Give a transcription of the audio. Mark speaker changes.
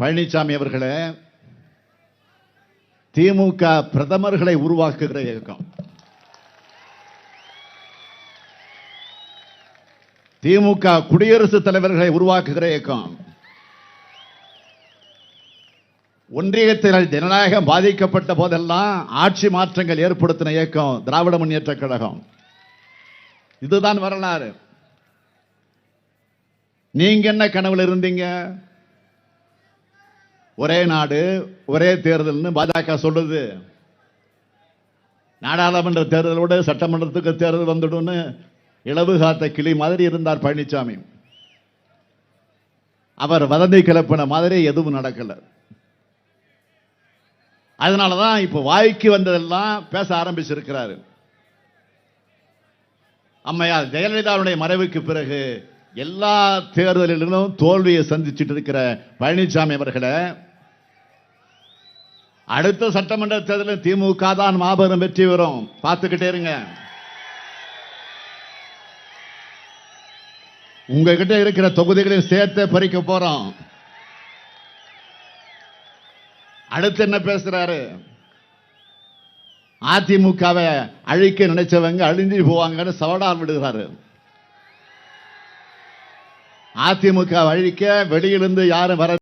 Speaker 1: பழனிசாமி அவர்களே, திமுக பிரதமர்களை உருவாக்குகிற இயக்கம், திமுக குடியரசுத் தலைவர்களை உருவாக்குகிற இயக்கம், ஒன்றியத்தில் ஜனநாயகம் பாதிக்கப்பட்ட போதெல்லாம் ஆட்சி மாற்றங்கள் ஏற்படுத்தின இயக்கம் திராவிட முன்னேற்ற கழகம். இதுதான் வரலாறு. நீங்க என்ன கனவுல இருந்தீங்க? ஒரே நாடு ஒரே தேர்தல்னு பாஜக சொல்லுது. நாடாளுமன்ற தேர்தலோடு சட்டமன்றத்துக்கு தேர்தல் வந்துடும் இளவு காத்த கிளி மாதிரி இருந்தார் பழனிசாமி. அவர் வதந்தி கிளப்பின மாதிரி எதுவும் நடக்கல. அதனாலதான் இப்ப வாய்க்கு வந்ததெல்லாம் பேச ஆரம்பிச்சிருக்கிறாரு. அம்மையார் ஜெயலலிதாவுடைய மறைவுக்கு பிறகு எல்லா தேர்தலிலும் தோல்வியை சந்திச்சுட்டு இருக்கிற பழனிசாமி அவர்களை, அடுத்த சட்டமன்ற தேர்தலில் திமுக தான் மாபெரும் வெற்றி பெறும், பார்த்துக்கிட்டே இருங்க. உங்ககிட்ட இருக்கிற தொகுதிகளையும் சேர்த்து பறிக்க போறோம். அடுத்து என்ன பேசுறாரு? அதிமுகவை அழிக்க நினைச்சவங்க அழிஞ்சு போவாங்கன்னு சவடால் விடுகிறாரு. அதிமுக அழிக்க வெளியிலிருந்து யாரும் வர